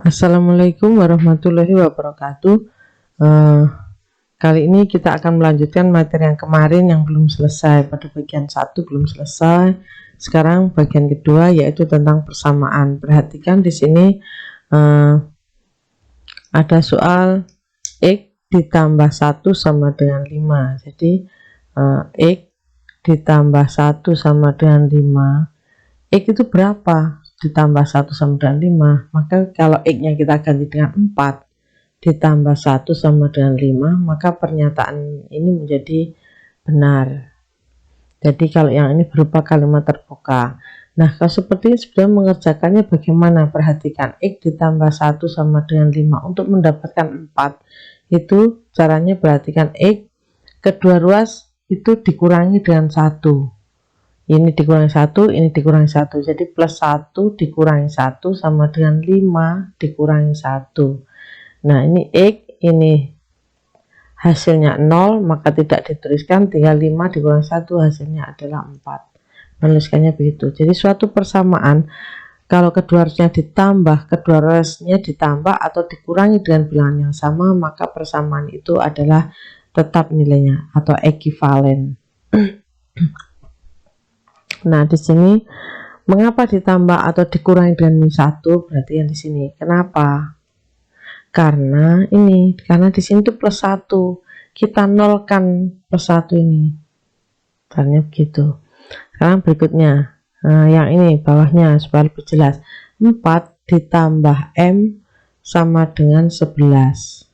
Assalamualaikum warahmatullahi wabarakatuh. Eh, Kali ini kita akan melanjutkan materi yang kemarin yang belum selesai. Pada bagian 1 belum selesai. Sekarang bagian kedua yaitu tentang persamaan. Perhatikan di sini ada soal X ditambah 1 sama dengan 5. Jadi X ditambah 1 sama dengan 5. X itu berapa? Ditambah 1 sama dengan 5. Maka kalau X-nya kita ganti dengan 4 ditambah 1 sama dengan 5, maka pernyataan ini menjadi benar. Jadi kalau yang ini berupa kalimat terbuka. Nah, kalau seperti ini sebenarnya mengerjakannya bagaimana? Perhatikan, X ditambah 1 sama dengan 5. Untuk mendapatkan 4, itu caranya perhatikan X kedua ruas itu dikurangi dengan 1. Ini dikurangi 1, ini dikurangi 1. Jadi plus 1 dikurangi 1 sama dengan 5 dikurangi 1. Nah, ini X, ini hasilnya 0, maka tidak dituliskan, tinggal 5 dikurangi 1, hasilnya adalah 4. Menuliskannya begitu. Jadi suatu persamaan, kalau kedua ruasnya ditambah, kedua ruasnya ditambah atau dikurangi dengan bilangan yang sama, maka persamaan itu adalah tetap nilainya atau ekuivalen. Nah, di sini mengapa ditambah atau dikurangi dengan min 1? Berarti yang di sini. Kenapa? Karena di sini tuh plus 1, kita nolkan plus 1 ini, caranya begitu. Sekarang berikutnya, yang ini bawahnya supaya lebih jelas, 4 ditambah M sama dengan 11.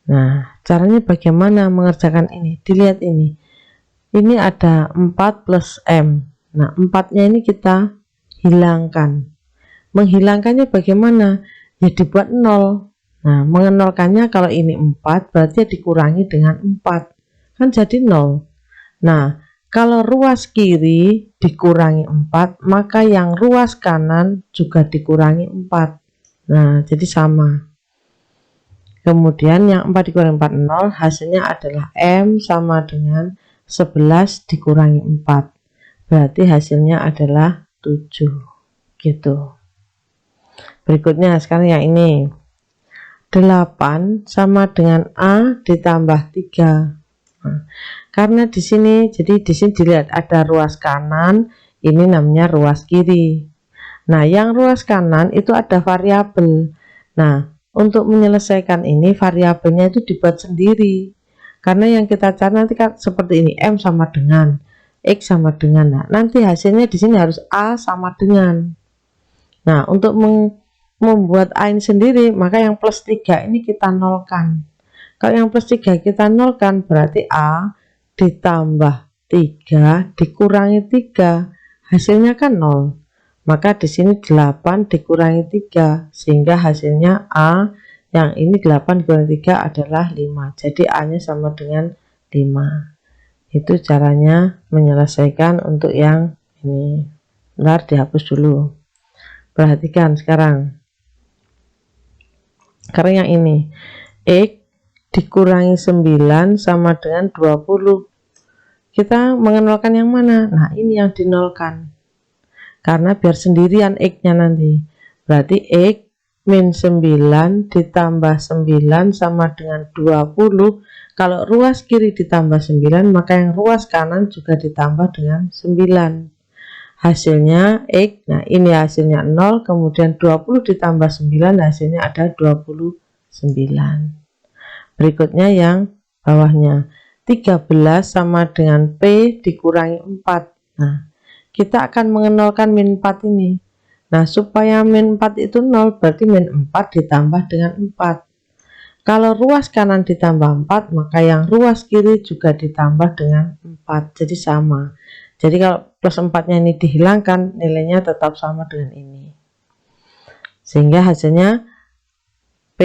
Nah, caranya bagaimana mengerjakan ini? Dilihat ini ada 4 plus M. Nah, 4-nya ini kita hilangkan. Menghilangkannya bagaimana? Ya dibuat 0. Nah, mengenolkannya kalau ini 4 berarti dikurangi dengan 4, kan jadi 0. Nah, kalau ruas kiri dikurangi 4, maka yang ruas kanan juga dikurangi 4. Nah, jadi sama. Kemudian yang 4 dikurangi 4, 0. Hasilnya adalah M sama dengan 11 dikurangi 4. Berarti hasilnya adalah 7. Gitu. Berikutnya sekarang yang ini, 8 sama dengan A ditambah 3. Nah, karena di sini dilihat ada ruas kanan, ini namanya ruas kiri. Nah, yang ruas kanan itu ada variabel. Nah, untuk menyelesaikan ini variabelnya itu dibuat sendiri. Karena yang kita cari nanti kan seperti ini, M sama dengan X sama dengan. Nah, nanti hasilnya di sini harus A sama dengan. Nah, untuk membuat A ini sendiri, maka yang plus 3 ini kita nolkan. Kalau yang plus 3 kita nolkan, berarti A ditambah 3 dikurangi 3, hasilnya kan 0. Maka di sini 8 dikurangi 3, sehingga hasilnya A yang ini 8 dikurangi 3 adalah 5. Jadi A-nya sama dengan 5. Itu caranya menyelesaikan untuk yang ini. Bentar, dihapus dulu. Perhatikan sekarang. Karena yang ini, X dikurangi 9 sama dengan 20. Kita mengenolkan yang mana? Nah, ini yang dinolkan. Karena biar sendirian X-nya nanti. Berarti X min 9 ditambah 9 sama dengan 20. Kalau ruas kiri ditambah 9, maka yang ruas kanan juga ditambah dengan 9. Hasilnya X, nah ini hasilnya 0, kemudian 20 ditambah 9, hasilnya ada 29. Berikutnya yang bawahnya, 13 sama dengan P dikurangi 4. Nah, kita akan mengenolkan min 4 ini. Nah, supaya min 4 itu 0, berarti min 4 ditambah dengan 4. Kalau ruas kanan ditambah 4, maka yang ruas kiri juga ditambah dengan 4. Jadi sama. Jadi kalau plus 4-nya ini dihilangkan, nilainya tetap sama dengan ini. Sehingga hasilnya P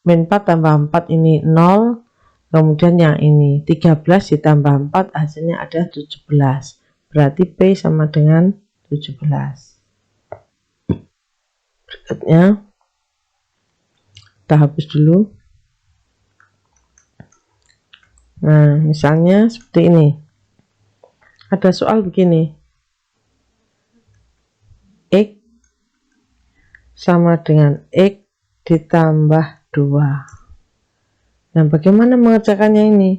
min 4 tambah 4 ini 0. Kemudian yang ini 13 ditambah 4, hasilnya ada 17. Berarti P sama dengan 17. Berikutnya, kita hapus dulu. Nah, misalnya seperti ini. Ada soal begini, X sama dengan X ditambah 2. Nah, bagaimana mengerjakannya ini?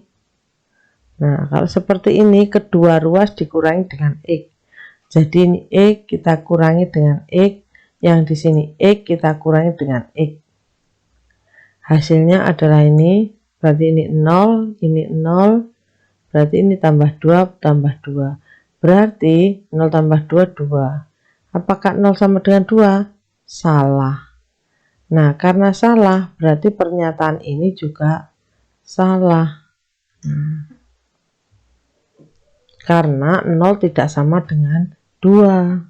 Nah, kalau seperti ini, kedua ruas dikurangi dengan X. Jadi ini X kita kurangi dengan X, yang di sini X kita kurangi dengan X. Hasilnya adalah ini, berarti ini 0, berarti ini tambah 2, tambah 2. Berarti 0 tambah 2, 2. Apakah 0 sama dengan 2? Salah. Nah, karena salah, berarti pernyataan ini juga salah. Karena 0 tidak sama dengan 2.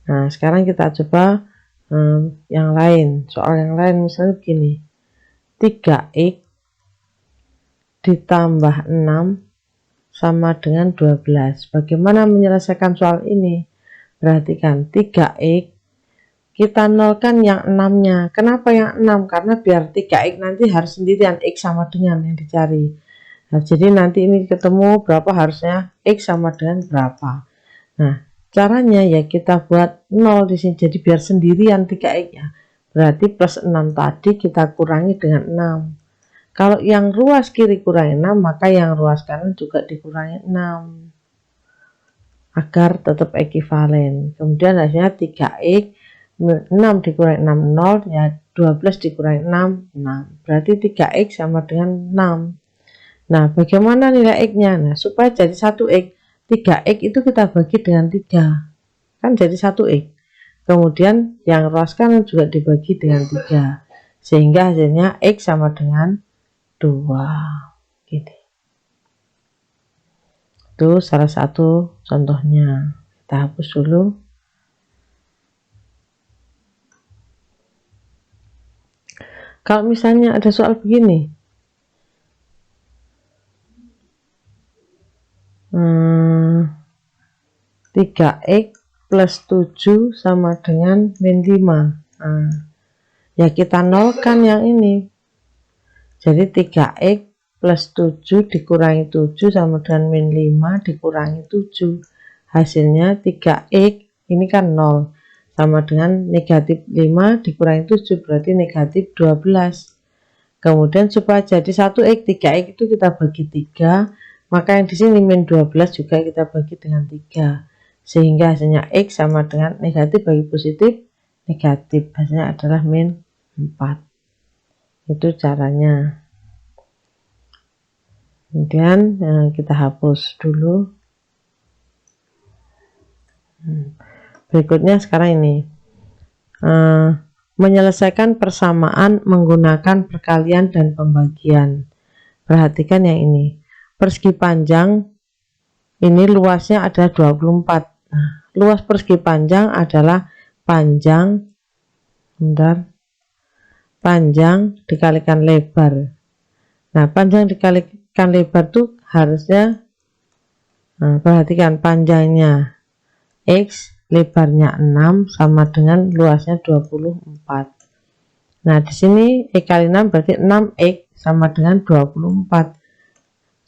Nah, sekarang kita coba yang lain. Soal yang lain misalnya begini. 3x ditambah 6 sama dengan 12. Bagaimana menyelesaikan soal ini? Perhatikan, 3x kita nolkan yang 6-nya. Kenapa yang 6? Karena biar 3x nanti harus sendirian, x sama dengan yang dicari. Nah, jadi nanti ini ketemu berapa, harusnya x sama dengan berapa. Nah, caranya ya kita buat 0 di sini, jadi biar sendirian 3x ya. Berarti plus 6 tadi kita kurangi dengan 6. Kalau yang ruas kiri kurangi 6, maka yang ruas kanan juga dikurangi 6. Agar tetap ekuivalen. Kemudian hasilnya 3x, 6 dikurangi 6, 0, ya 12 dikurangi 6, 6. Berarti 3x sama dengan 6. Nah, bagaimana nilai x-nya? Nah, supaya jadi 1x, 3x itu kita bagi dengan 3. Kan jadi 1x. Kemudian yang ruas kanan juga dibagi dengan 3. Sehingga hasilnya x sama dengan 2. Gitu. Itu salah satu contohnya. Kita hapus dulu. Kalau misalnya ada soal begini. 3x plus 7 sama dengan min 5. Ya kita nolkan yang ini. Jadi 3x plus 7 dikurangi 7 sama dengan min 5 dikurangi 7. Hasilnya 3x, ini kan 0. Sama dengan negatif 5 dikurangi 7, berarti negatif 12. Kemudian supaya jadi 1x, 3x itu kita bagi 3. Maka yang di sini min 12 juga kita bagi dengan 3. Sehingga hasilnya x sama dengan negatif bagi positif, negatif. Hasilnya adalah min 4. Itu caranya. Kemudian kita hapus dulu. Berikutnya sekarang ini. Menyelesaikan persamaan menggunakan perkalian dan pembagian. Perhatikan yang ini. Persegi panjang ini luasnya adalah 24. Nah, luas persegi panjang adalah panjang dikalikan lebar. Nah, panjang dikalikan lebar tuh harusnya, perhatikan panjangnya x, lebarnya 6 sama dengan luasnya 24. Nah, di sini x kali 6 berarti 6x sama dengan 24.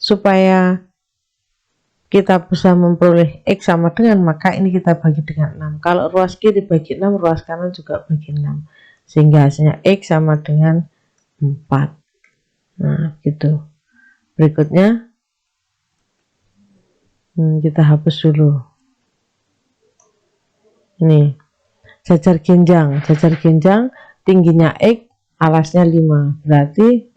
Supaya kita bisa memperoleh x sama dengan, maka ini kita bagi dengan 6. Kalau ruas kiri bagi 6, ruas kanan juga bagi 6. Sehingga hasilnya x sama dengan 4. Nah, gitu. Berikutnya kita hapus dulu. Ini jajar genjang. Jajar genjang tingginya x, alasnya 5. Berarti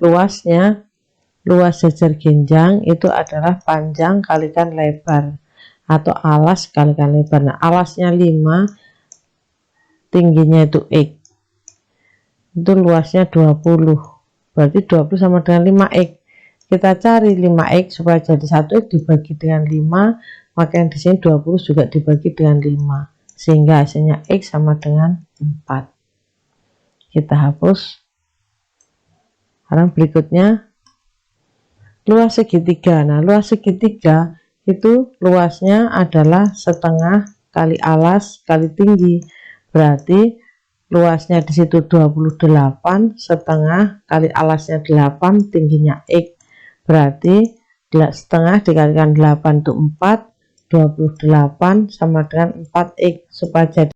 luas jajar genjang itu adalah panjang kalikan lebar atau alas kalikan lebar. Nah, alasnya 5, tingginya itu x, itu luasnya 20. Berarti 20 sama dengan 5x. Kita cari 5x supaya jadi 1x dibagi dengan 5, maka yang di sini 20 juga dibagi dengan 5. Sehingga hasilnya x sama dengan 4. Kita hapus. Sekarang berikutnya luas segitiga. Nah, luas segitiga itu luasnya adalah setengah kali alas kali tinggi. Berarti luasnya di situ 28, setengah kali alasnya 8, tingginya x. Berarti setengah dikalikan 8 itu 4, 28 sama dengan 4x. Supaya jadi